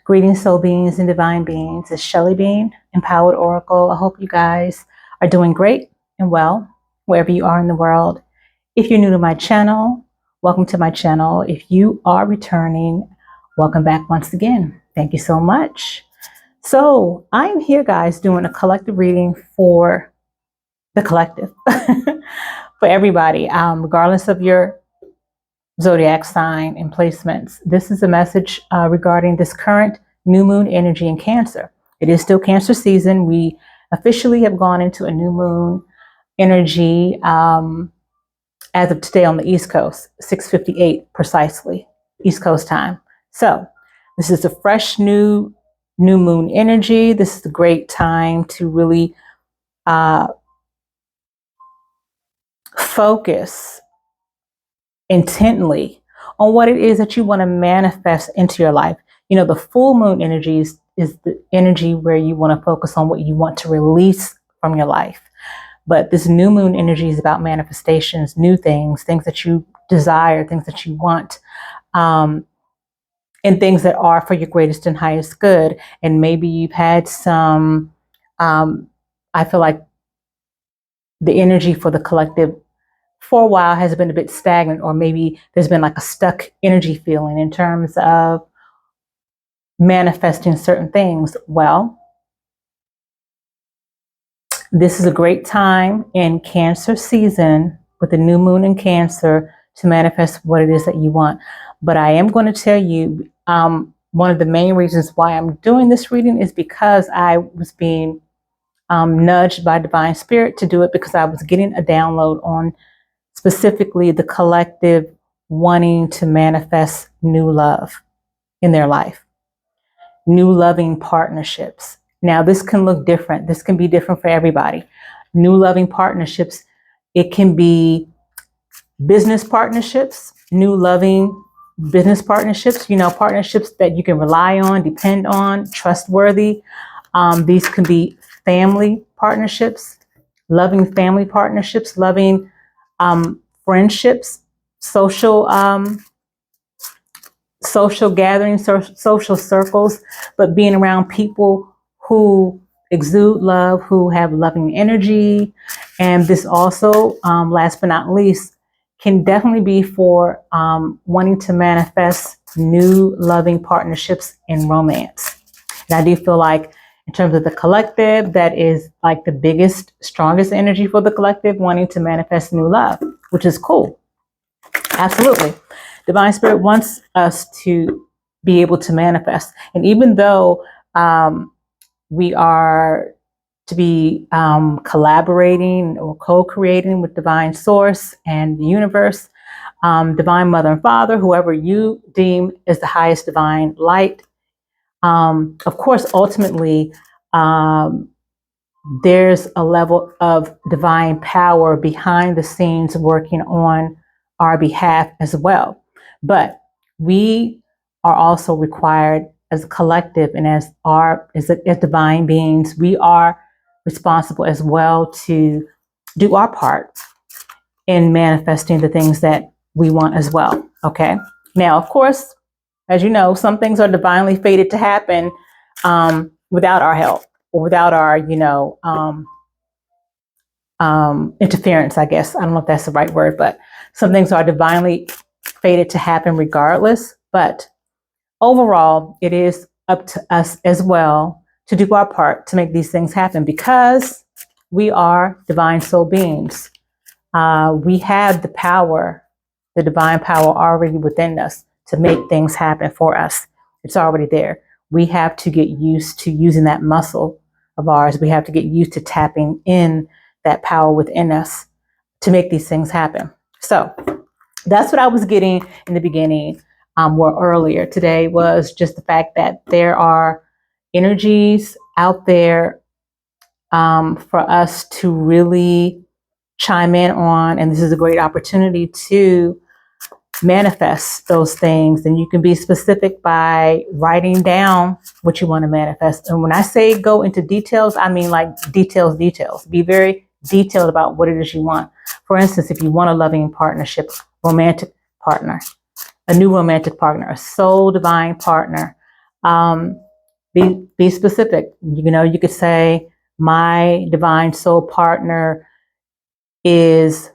Greetings, soul beings and divine beings. It's Shelly Bean, Empowered Oracle. I hope you guys are doing great and well, wherever you are in the world. If you're new to my channel, welcome to my channel. If you are returning, welcome back once again. Thank you so much. So I'm here, guys, doing a collective reading for the collective, for everybody, regardless of your zodiac sign and placements. This is a message regarding this current new moon energy in Cancer. It is still Cancer season. We officially have gone into a new moon energy as of today on the East Coast, 6:58 precisely, East Coast time. So this is a fresh new moon energy. This is a great time to really focus intently on what it is that you want to manifest into your life. You know, the full moon energy is the energy where you want to focus on what you want to release from your life. But this new moon energy is about manifestations, new things, things that you desire, things that you want, and things that are for your greatest and highest good. And maybe you've had some, I feel like the energy for the collective for a while has been a bit stagnant, or maybe there's been like a stuck energy feeling in terms of manifesting certain things. Well, this is a great time in Cancer season with the new moon in Cancer to manifest what it is that you want. But I am going to tell you, one of the main reasons why I'm doing this reading is because I was being nudged by Divine Spirit to do it, because I was getting a download on specifically the collective wanting to manifest new love in their life, new loving partnerships. Now, this can look different. This can be different for everybody. New loving partnerships, it can be business partnerships, new loving business partnerships, you know, partnerships that you can rely on, depend on, trustworthy. These can be family partnerships, loving family partnerships, loving friendships, social gatherings, social circles, but being around people who exude love, who have loving energy. And this also, last but not least, can definitely be for wanting to manifest new loving partnerships in romance. And I do feel like in terms of the collective, that is like the biggest, strongest energy for the collective, wanting to manifest new love, which is cool. Absolutely. Divine Spirit wants us to be able to manifest. And even though we are to be collaborating or co-creating with Divine Source and the universe, Divine Mother and Father, whoever you deem is the highest divine light, of course, ultimately, there's a level of divine power behind the scenes working on our behalf as well. But we are also required as a collective and as divine beings, we are responsible as well to do our part in manifesting the things that we want as well. Okay. Now, of course, as you know, some things are divinely fated to happen without our help or without our, interference, I guess. I don't know if that's the right word, but some things are divinely fated to happen regardless. But overall, it is up to us as well to do our part to make these things happen, because we are divine soul beings. We have the power, the divine power already within us to make things happen for us. It's already there. We have to get used to using that muscle of ours. We have to get used to tapping in that power within us to make these things happen. So that's what I was getting in the beginning, or earlier today, was just the fact that there are energies out there for us to really chime in on, and this is a great opportunity to manifest those things. And you can be specific by writing down what you want to manifest. And when I say go into details, I mean like details. Be very detailed about what it is you want. For instance, if you want a loving partnership, romantic partner, a new romantic partner, a soul divine partner, Be specific. You could say, my divine soul partner is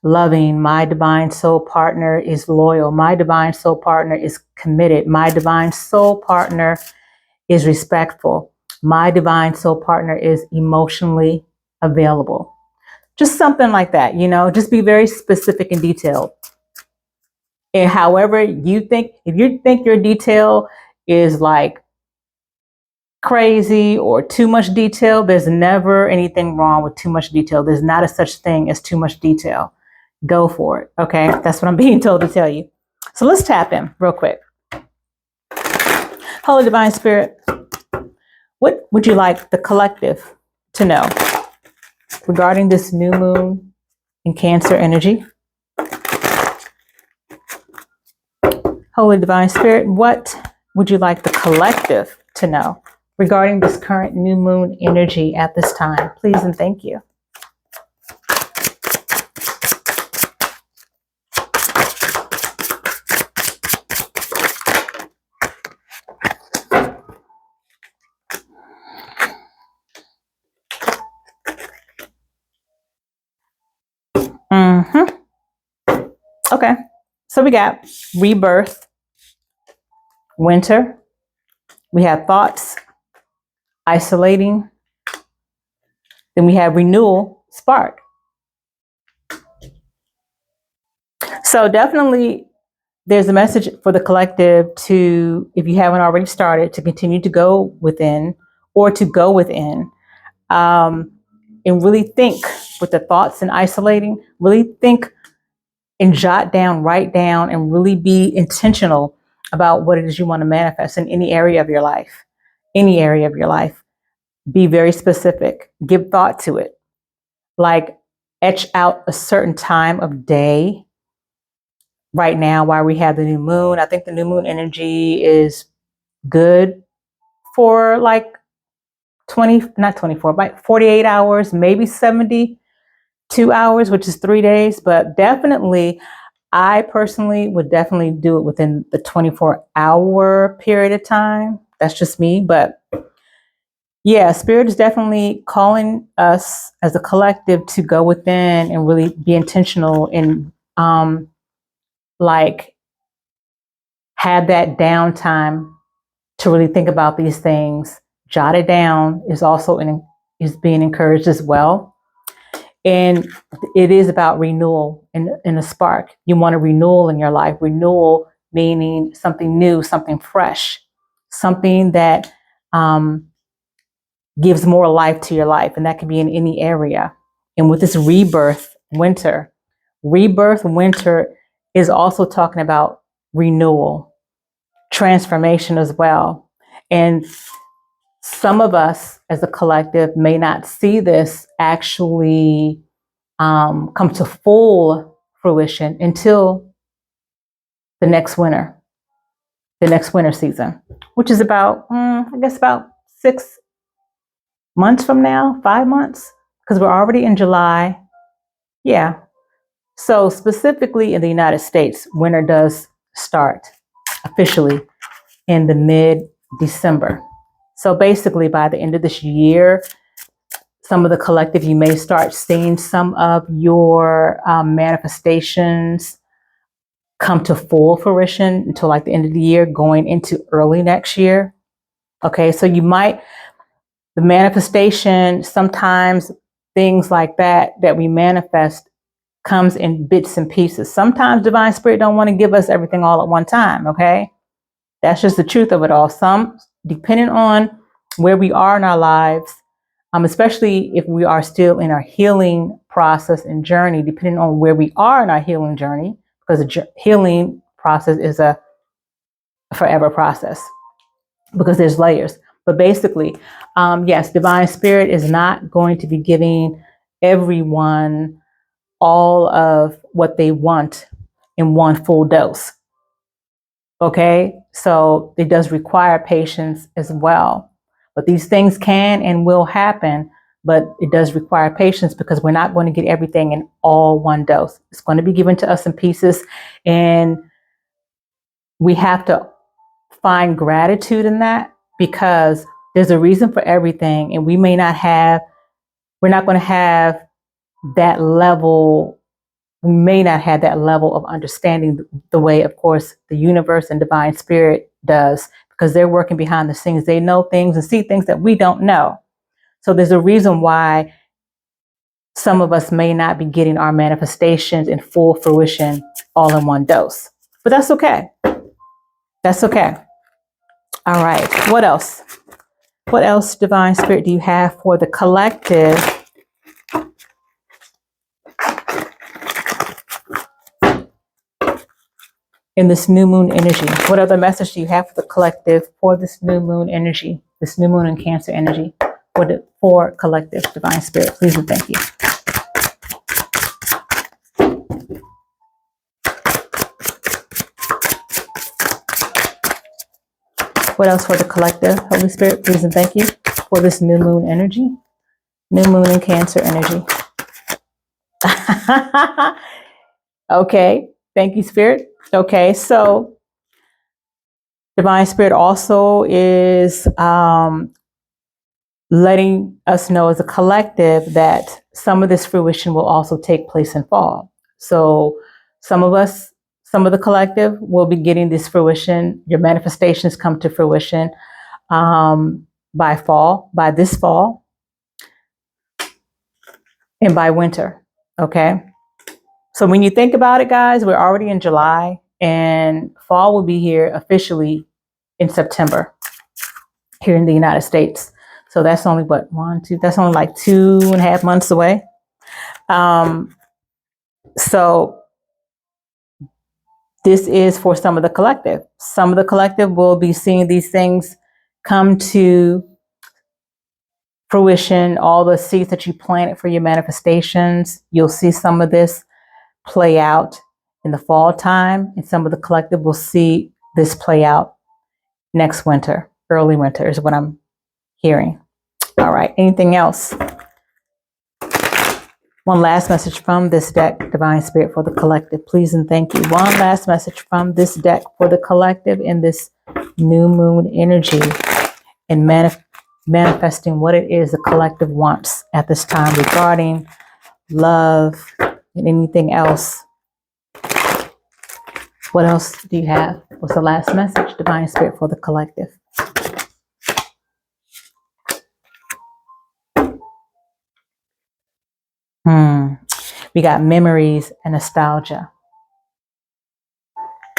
loving. My divine soul partner is loyal. My divine soul partner is committed. My divine soul partner is respectful. My divine soul partner is emotionally available. Just something like that, just be very specific and detailed. And however if you think your detail is like crazy or too much detail, there's never anything wrong with too much detail. There's not a such thing as too much detail. Go for it. Okay. That's what I'm being told to tell you. So let's tap in real quick. Holy Divine Spirit, what would you like the collective to know regarding this new moon in Cancer energy? Holy Divine Spirit, what would you like the collective to know regarding this current new moon energy at this time? Please and thank you. Okay, so we got rebirth, winter. We have thoughts, isolating. Then we have renewal, spark. So definitely there's a message for the collective to, if you haven't already started, to continue to go within or to go within and really think with the thoughts and isolating, really think and jot down, write down, and really be intentional about what it is you want to manifest in any area of your life. Any area of your life. Be very specific. Give thought to it. Like etch out a certain time of day. Right now, while we have the new moon, I think the new moon energy is good for like 48 hours, maybe 72 hours, which is 3 days. But definitely, I personally would definitely do it within the 24-hour period of time. That's just me. But yeah, Spirit is definitely calling us as a collective to go within and really be intentional and like have that downtime to really think about these things. Jot it down is being encouraged as well. And it is about renewal in a spark. You want a renewal in your life. Renewal meaning something new, something fresh, something that gives more life to your life. And that can be in any area. And with this rebirth winter is also talking about renewal, transformation as well. And some of us as a collective may not see this actually come to full fruition until the next winter season, which is about, I guess about 6 months from now, 5 months, because we're already in July. Yeah. So specifically in the United States, winter does start officially in the mid-December. So basically by the end of this year, some of the collective, you may start seeing some of your manifestations come to full fruition until like the end of the year, going into early next year. Okay, so the manifestation, sometimes things like that we manifest comes in bits and pieces. Sometimes Divine Spirit don't want to give us everything all at one time, okay? That's just the truth of it all. Some, depending on where we are in our lives, especially if we are still in our healing process and journey, depending on where we are in our healing journey, because the healing process is a forever process because there's layers. But basically, yes, Divine Spirit is not going to be giving everyone all of what they want in one full dose. Okay, so it does require patience as well. But these things can and will happen, but it does require patience because we're not going to get everything in all one dose. It's going to be given to us in pieces, and we have to find gratitude in that, because there's a reason for everything, and we're not going to have that level. We may not have that level of understanding the way, of course, the universe and divine spirit does, because they're working behind the scenes. They know things and see things that we don't know. So there's a reason why some of us may not be getting our manifestations in full fruition all in one dose. But that's okay. That's okay. All right. What else? What else, divine spirit, do you have for the collective in this new moon energy? What other message do you have for the collective for this new moon energy, this new moon and Cancer energy for collective, divine spirit? Please and thank you. What else for the collective, Holy Spirit? Please and thank you for this new moon energy, new moon and Cancer energy. Okay. Thank you, Spirit. Okay. So divine spirit also is letting us know as a collective that some of this fruition will also take place in fall. So some of the collective will be getting this fruition. Your manifestations come to fruition by this fall, and by winter. Okay. So when you think about it, guys, we're already in July, and fall will be here officially in September here in the United States. So that's only that's only like 2.5 months away. So this is for some of the collective. Some of the collective will be seeing these things come to fruition. All the seeds that you planted for your manifestations, you'll see some of this play out in the fall time, and some of the collective will see this play out next winter. Early winter is what I'm hearing. All right. Anything else? One last message from this deck, divine spirit, for the collective. Please and thank you. One last message from this deck for the collective in this new moon energy, and manifesting what it is the collective wants at this time regarding love and anything else. What else do you have? What's the last message, divine spirit, for the collective? We got memories and nostalgia.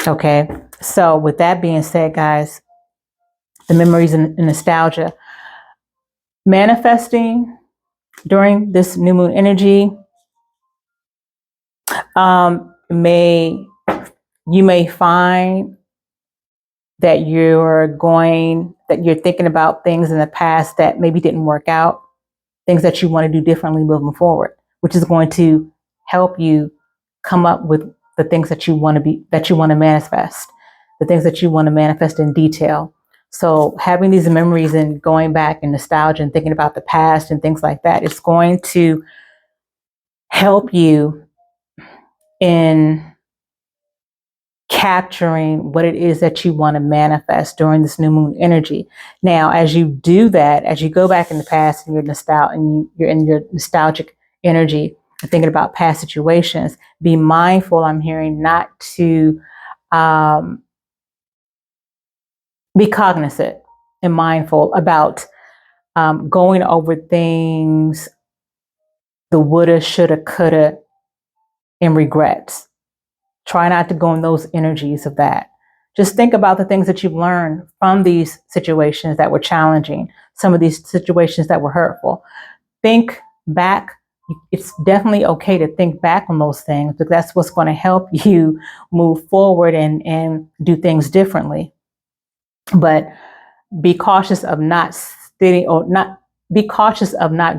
Okay. So with that being said, guys, the memories and nostalgia manifesting during this new moon energy, you may find that you're thinking about things in the past that maybe didn't work out, things that you want to do differently moving forward, which is going to help you come up with the things that you want to manifest, the things that you want to manifest in detail. So having these memories and going back and nostalgia and thinking about the past and things like that, it's going to help you in capturing what it is that you want to manifest during this new moon energy. Now, as you do that, as you go back in the past and you're in your nostalgic energy, thinking about past situations, be mindful, I'm hearing, not to be cognizant and mindful about going over things, the woulda, shoulda, coulda, and regrets. Try not to go in those energies of that. Just think about the things that you've learned from these situations that were challenging, some of these situations that were hurtful. Think back. It's definitely okay to think back on those things, because that's what's going to help you move forward and do things differently. But be cautious of not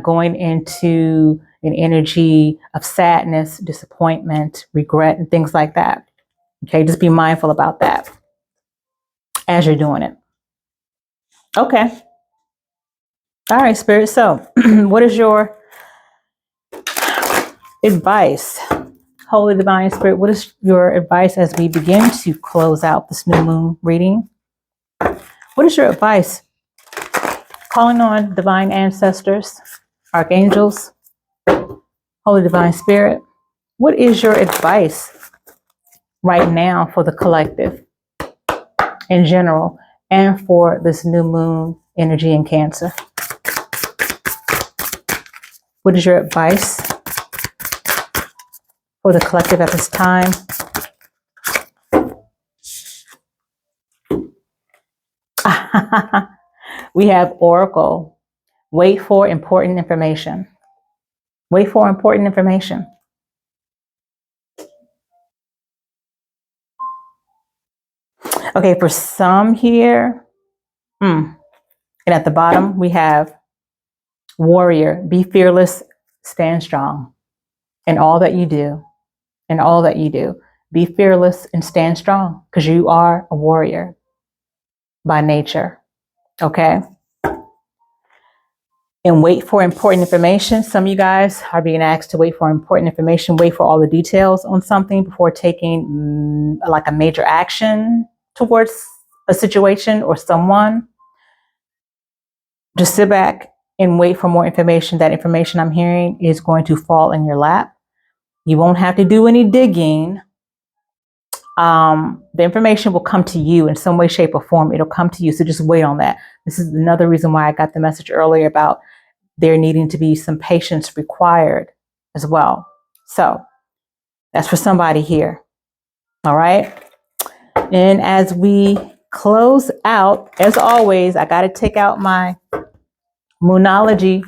going into an energy of sadness, disappointment, regret, and things like that. Okay, just be mindful about that as you're doing it. Okay. All right, Spirit. So what is your advice? Holy Divine Spirit, what is your advice as we begin to close out this new moon reading? What is your advice? Calling on divine ancestors, archangels, Holy Divine Spirit. What is your advice right now for the collective in general and for this new moon energy in Cancer? What is your advice for the collective at this time? We have Oracle. Wait for important information. Wait for important information. Okay, for some here, and at the bottom, we have Warrior. Be fearless, stand strong in all that you do. In all that you do. Be fearless and stand strong because you are a warrior by nature. Okay? And wait for important information. Some of you guys are being asked to wait for important information, wait for all the details on something before taking like a major action towards a situation or someone. Just sit back and wait for more information. That information I'm hearing is going to fall in your lap. You won't have to do any digging. The information will come to you in some way, shape, or form. It'll come to you. So just wait on that. This is another reason why I got the message earlier about there needing to be some patience required as well. So that's for somebody here. All right. And as we close out, as always, I got to take out my Moonology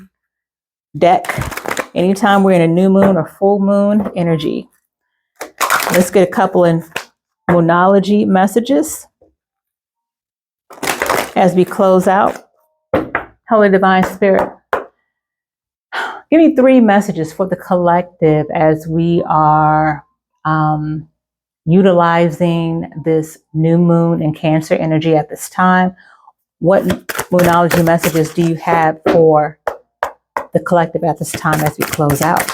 deck anytime we're in a new moon or full moon energy. Let's get a couple of Moonology messages as we close out. Holy Divine Spirit, give me 3 messages for the collective as we are utilizing this new moon and Cancer energy at this time. What Moonology messages do you have for the collective at this time as we close out?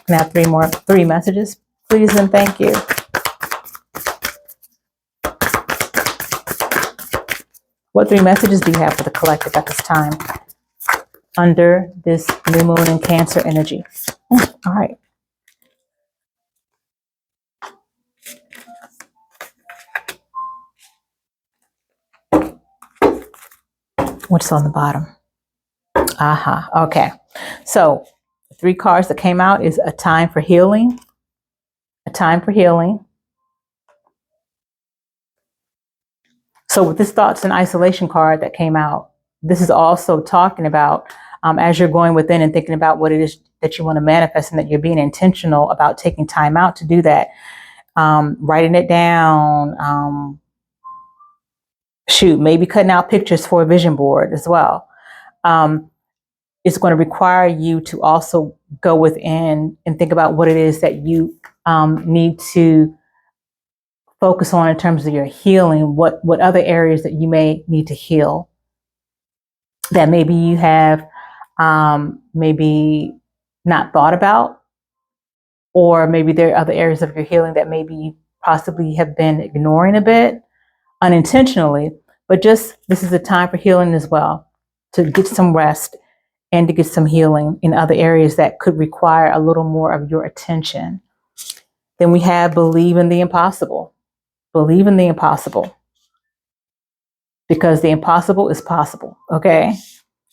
Can I have 3 messages, please and thank you. What 3 messages do you have for the collective at this time under this new moon and Cancer energy? All right. What's on the bottom? Okay. So the 3 cards that came out is a time for healing, a time for healing. So with this thoughts and isolation card that came out, this is also talking about as you're going within and thinking about what it is that you want to manifest and that you're being intentional about taking time out to do that, writing it down, maybe cutting out pictures for a vision board as well. It's going to require you to also go within and think about what it is that you need to focus on in terms of your healing, what other areas that you may need to heal that maybe you have maybe not thought about, or maybe there are other areas of your healing that maybe you possibly have been ignoring a bit unintentionally, but just this is a time for healing as well, to get some rest and to get some healing in other areas that could require a little more of your attention. Then we have believe in the impossible. Believe in the impossible, because the impossible is possible, okay?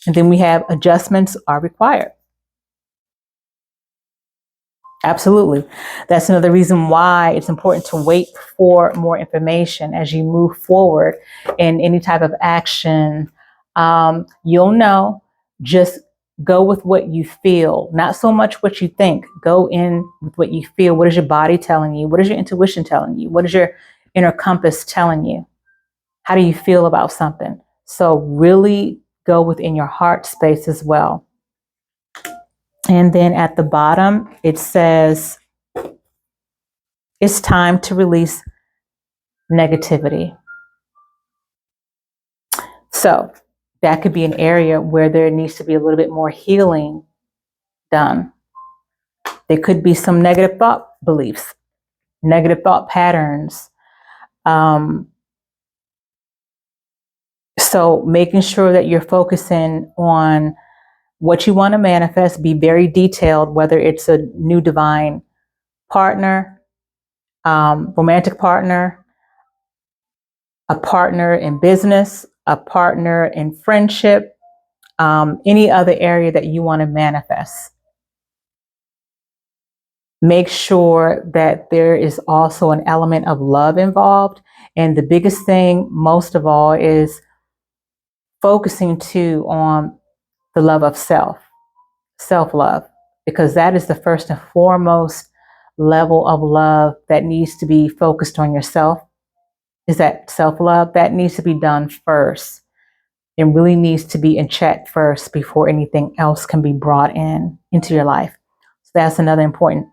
And then we have adjustments are required. Absolutely. That's another reason why it's important to wait for more information as you move forward in any type of action. You'll know, just go with what you feel, not so much what you think. Go in with what you feel. What is your body telling you? What is your intuition telling you? What is your inner compass telling you? How do you feel about something? So really go within your heart space as well. And then at the bottom, it says, it's time to release negativity. So that could be an area where there needs to be a little bit more healing done. There could be some negative thought beliefs, negative thought patterns, So making sure that you're focusing on what you want to manifest, be very detailed, whether it's a new divine partner, romantic partner, a partner in business, a partner in friendship, any other area that you want to manifest. Make sure that there is also an element of love involved. And the biggest thing, most of all, is focusing too on the love of self-love, because that is the first and foremost level of love that needs to be focused on yourself. Is that self-love that needs to be done first and really needs to be in check first before anything else can be brought into your life. So that's another important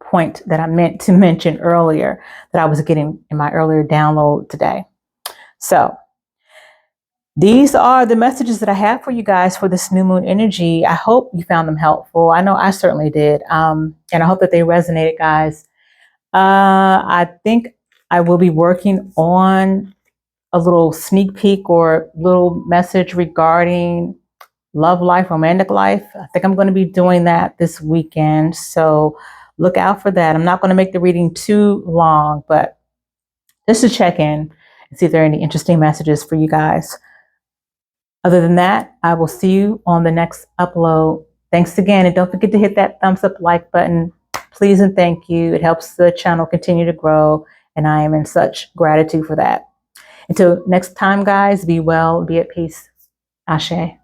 point that I meant to mention earlier that I was getting in my earlier download today. So these are the messages that I have for you guys for this new moon energy. I hope you found them helpful. I know I certainly did. And I hope that they resonated, guys. I think I will be working on a little sneak peek or little message regarding love life, romantic life. I think I'm going to be doing that this weekend. So look out for that. I'm not going to make the reading too long, but just to check in and see if there are any interesting messages for you guys. Other than that, I will see you on the next upload. Thanks again. And don't forget to hit that thumbs up like button. Please and thank you. It helps the channel continue to grow. And I am in such gratitude for that. Until next time, guys, be well, be at peace. Ashe.